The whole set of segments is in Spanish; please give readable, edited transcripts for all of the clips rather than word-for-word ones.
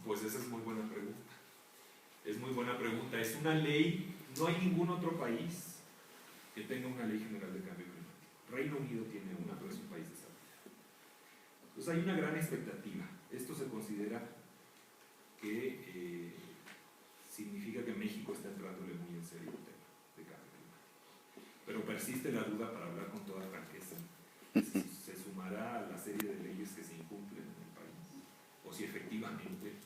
Pues esa es muy buena pregunta. Es muy buena pregunta. Es una ley, no hay ningún otro país que tenga una ley general de cambio climático. Reino Unido tiene una, pero es un país desarrollado. Entonces hay una gran expectativa. Esto se considera que significa que México está entrándole muy en serio el tema de cambio climático. Pero persiste la duda, para hablar con toda franqueza, si se sumará a la serie de leyes que se incumplen en el país, o si efectivamente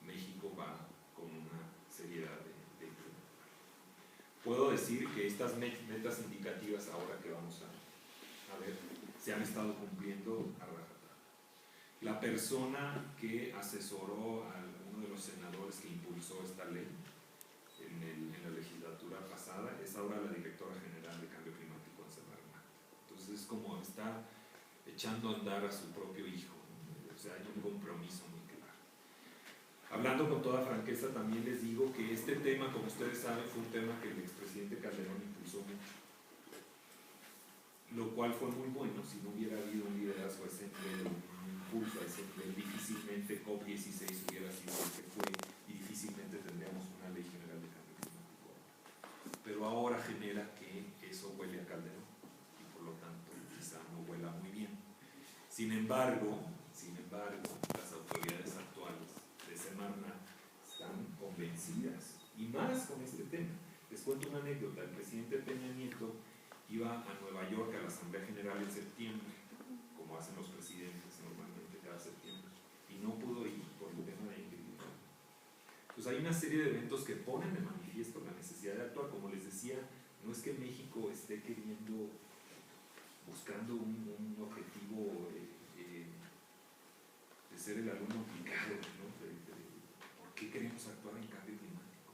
México va con una seriedad de implementar. Puedo decir que estas metas indicativas ahora que vamos a ver se han estado cumpliendo a rajatabla. La persona que asesoró a uno de los senadores que impulsó esta ley en la legislatura pasada es ahora la directora general de Cambio Climático en Semarnat. Entonces es como está echando a andar a su propio hijo, ¿no? O sea, hay un compromiso muy claro. Hablando con toda franqueza, también les digo que este tema, como ustedes saben, fue un tema que el expresidente Calderón impulsó mucho, lo cual fue muy bueno. Si no hubiera habido un liderazgo a ese nivel, un impulso a ese nivel, difícilmente COP16 hubiera sido el que fue y difícilmente tendríamos una ley general de cambio climático. Pero ahora genera que eso huele a Calderón y por lo tanto quizá no huela muy bien. Sin embargo, las autoridades actuales de Semarnat están convencidas, y más con este tema. Les cuento una anécdota. El presidente Peña Nieto iba a Nueva York a la Asamblea General en septiembre, como hacen los presidentes normalmente cada septiembre, y no pudo ir por el tema de Ingrid. Pues hay una serie de eventos que ponen de manifiesto la necesidad de actuar. Como les decía, no es que México esté buscando un objetivo de ser el alumno aplicado, ¿no? ¿Por qué queremos actuar en cambio climático?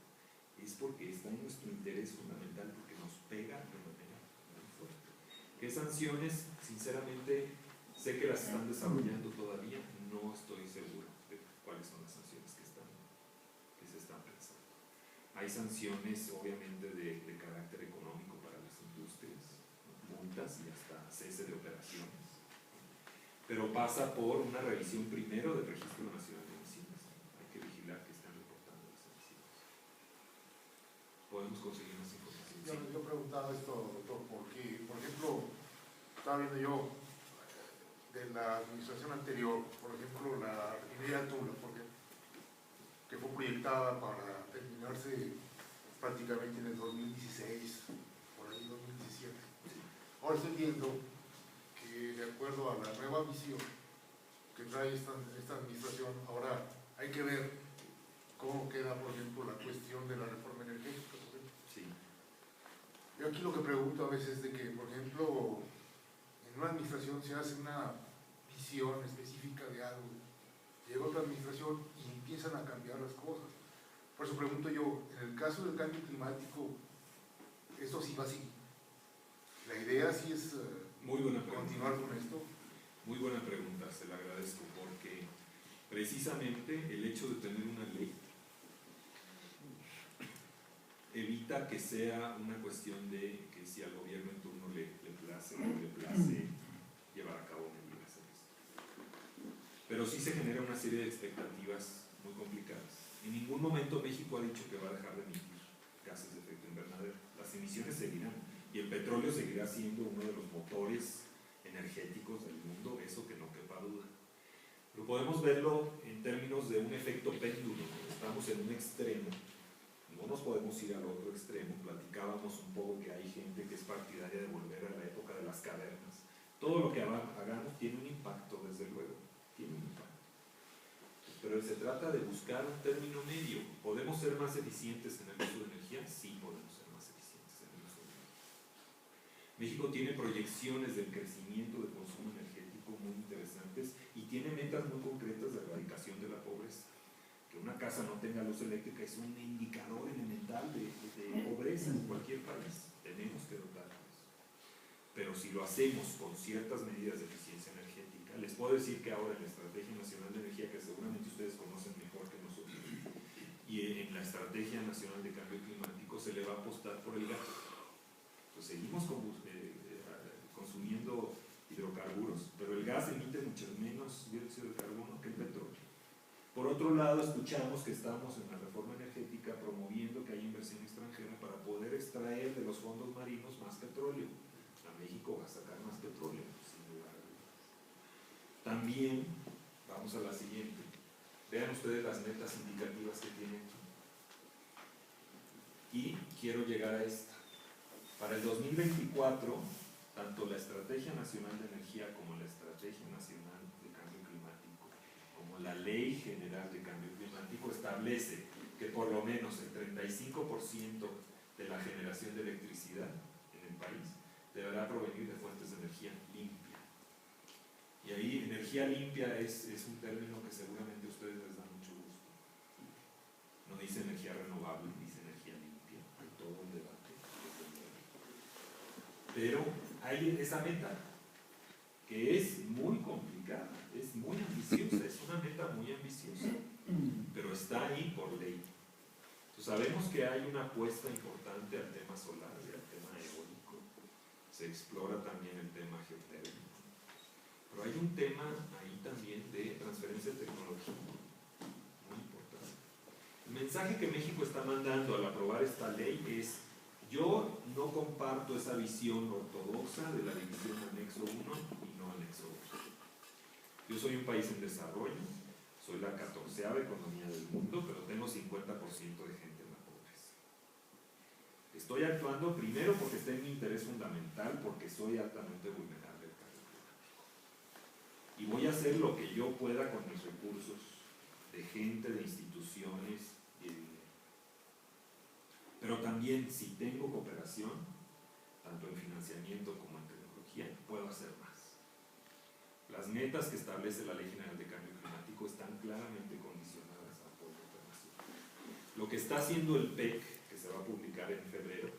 Es porque está en nuestro interés fundamental, porque nos pega de manera muy fuerte. ¿Qué sanciones? Sinceramente, sé que las están desarrollando todavía, no estoy seguro de cuáles son las sanciones que se están pensando. Hay sanciones, obviamente, de carácter económico para las industrias, ¿no? Multas y hasta cese de operaciones. Pero pasa por una revisión primero del Registro Nacional de Emisiones. Hay que vigilar que estén reportando las emisiones. Podemos conseguir más información. Yo preguntaba esto, doctor, porque, por ejemplo, estaba viendo yo de la administración anterior, por ejemplo, la refinería de Tula, que fue proyectada para terminarse prácticamente en el 2016, por ahí 2017. Ahora estoy viendo que, de acuerdo a la nueva visión que trae esta administración, ahora hay que ver cómo queda, por ejemplo, la cuestión de la reforma energética. Sí. Yo aquí lo que pregunto a veces es de que, por ejemplo, en una administración se hace una visión específica de algo, llega otra administración y empiezan a cambiar las cosas. Por eso pregunto yo, en el caso del cambio climático, esto sí va así. La idea sí es continuar con esto. Muy buena pregunta, se la agradezco, porque precisamente el hecho de tener una ley evita que sea una cuestión de que si al gobierno en turno le place llevar a cabo medidas en esto. Pero sí se genera una serie de expectativas muy complicadas. En ningún momento México ha dicho que va a dejar de emitir gases de efecto invernadero. Las emisiones seguirán y el petróleo seguirá siendo uno de los motores energéticos del mundo, eso que no quepa duda. Pero podemos verlo en términos de un efecto péndulo, ¿no? Estamos en un extremo, no nos podemos ir al otro extremo. Platicábamos un poco que hay gente que es partidaria de volver a la época de las cavernas. Todo lo que hagamos tiene un impacto, desde luego, tiene un impacto. Pero se trata de buscar un término medio. ¿Podemos ser más eficientes en el uso de energía? Sí, podemos ser más eficientes en el uso de energía. México tiene proyecciones del crecimiento del consumo energético muy interesantes y tiene metas muy concretas de erradicación de la pobreza. Que una casa no tenga luz eléctrica es un indicador elemental de pobreza en cualquier país. Tenemos que dotar de eso. Pero si lo hacemos con ciertas medidas de eficiencia energética, les puedo decir que ahora en la Estrategia Nacional de Energía, que seguramente ustedes conocen mejor que nosotros, y en la Estrategia Nacional de Cambio Climático se le va a apostar por el gas. Pues seguimos consumiendo hidrocarburos, pero el gas emite mucho menos dióxido de carbono que el petróleo. Por otro lado, escuchamos que estamos en la reforma energética promoviendo que haya inversión extranjera para poder extraer de los fondos marinos más petróleo. A México va a sacar más petróleo, sin lugar a dudas. También, vamos a la siguiente. Vean ustedes las metas indicativas que tienen aquí. Y quiero llegar a esta. Para el 2024, tanto la Estrategia Nacional de Energía como la Estrategia Nacional de Cambio Climático, como la Ley General de Cambio Climático, establece que por lo menos el 35% de la generación de electricidad en el país deberá provenir de fuentes de energía limpia. Y ahí energía limpia es un término que seguramente a ustedes les da mucho gusto. No dice energía renovable, dice energía limpia. Hay todo un debate. Pero hay esa meta que es muy complicada, es muy ambiciosa, es una meta muy ambiciosa, pero está ahí por ley. Entonces, sabemos que hay una apuesta importante al tema solar y al tema eólico. Se explora también el tema geotérmico. Pero hay un tema ahí también de transferencia de tecnología muy importante. El mensaje que México está mandando al aprobar esta ley es: yo no comparto esa visión ortodoxa de la división anexo 1 y no anexo 2. Yo soy un país en desarrollo, soy la 14ª economía del mundo, pero tengo 50% de gente en la pobreza. Estoy actuando primero porque está en mi interés fundamental, porque soy altamente vulnerable al cambio climático. Y voy a hacer lo que yo pueda con mis recursos de gente, de instituciones y de dinero. Pero también, si tengo cooperación, tanto en financiamiento como en tecnología, puedo hacer más. Las metas que establece la Ley General de Cambio Climático están claramente condicionadas al apoyo internacional. Lo que está haciendo el PEC, que se va a publicar en febrero,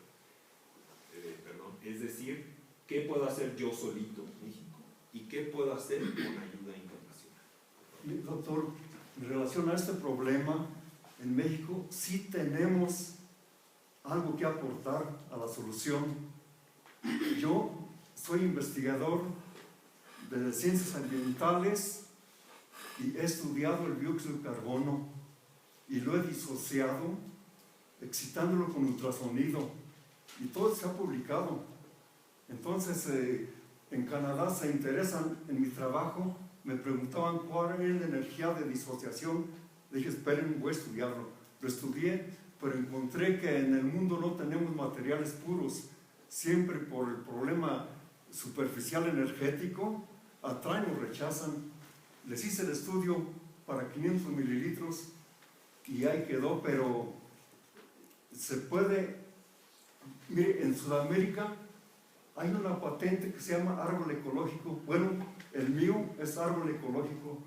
es decir, ¿qué puedo hacer yo solito, México? ¿Y qué puedo hacer con ayuda internacional? Doctor, en relación a este problema, en México sí tenemos algo que aportar a la solución. Yo soy investigador de ciencias ambientales y he estudiado el dióxido de carbono y lo he disociado excitándolo con ultrasonido y todo se ha publicado. Entonces en Canadá se interesan en mi trabajo, me preguntaban cuál es la energía de disociación. Le dije, esperen, voy a estudiarlo. Lo estudié, pero encontré que en el mundo no tenemos materiales puros. Siempre por el problema superficial energético atraen o rechazan. Les hice el estudio para 500 mililitros y ahí quedó, pero se puede. Mire, en Sudamérica hay una patente que se llama árbol ecológico. Bueno, el mío es árbol ecológico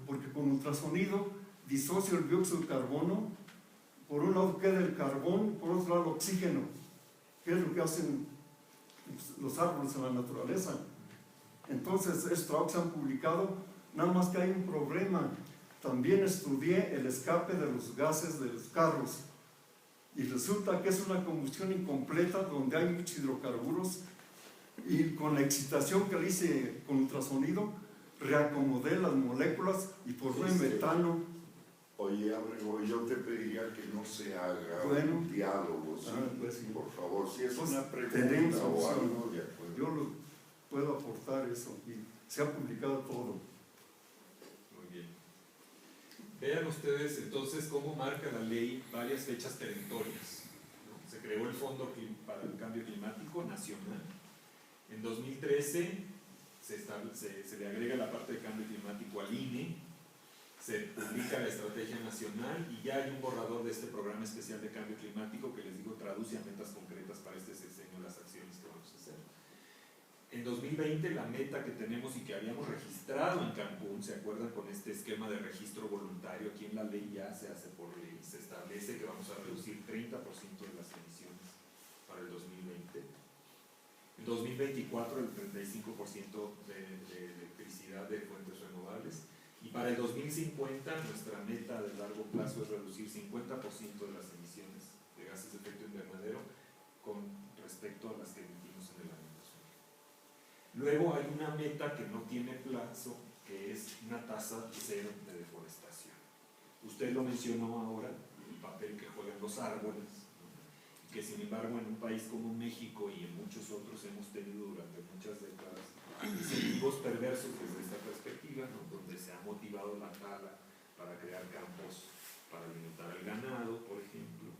porque con ultrasonido disocio el dióxido de carbono. Por un lado queda el carbón, por otro lado el oxígeno, que es lo que hacen los árboles en la naturaleza. Entonces, estos trabajos se han publicado, nada más que hay un problema. También estudié el escape de los gases de los carros y resulta que es una combustión incompleta donde hay muchos hidrocarburos, y con la excitación que le hice con ultrasonido reacomodé las moléculas y formé metano. Oye, Abrego, yo te pediría que no se haga un diálogo, ¿sí? Pues sí. Por favor, si es una pregunta tenemos o algo, de acuerdo. Yo puedo aportar eso y se ha publicado todo. Muy bien. Vean ustedes entonces cómo marca la ley varias fechas perentorias, ¿no? Se creó el Fondo para el Cambio Climático Nacional. En 2013 se le agrega la parte de cambio climático al INE, se publica la estrategia nacional y ya hay un borrador de este programa especial de cambio climático que les digo traduce a metas concretas para este sexenio las acciones que vamos a hacer. En 2020 la meta que tenemos y que habíamos registrado en Cancún, ¿se acuerdan? Con este esquema de registro voluntario, aquí en la ley ya se hace por ley, se establece que vamos a reducir 30% de las emisiones para el 2020. En 2024 el 35% de electricidad de fuentes renovables. Y para el 2050 nuestra meta de largo plazo es reducir 50% de las emisiones de gases de efecto invernadero con respecto a las que emitimos en el año 2000. Luego hay una meta que no tiene plazo, que es una tasa cero de deforestación. Usted lo mencionó ahora, el papel que juegan los árboles, ¿no? Que sin embargo en un país como México y en muchos otros hemos tenido durante muchas décadas incentivos perversos desde esta perspectiva, ¿no? Donde se ha motivado la tala para crear campos para alimentar al ganado, por ejemplo,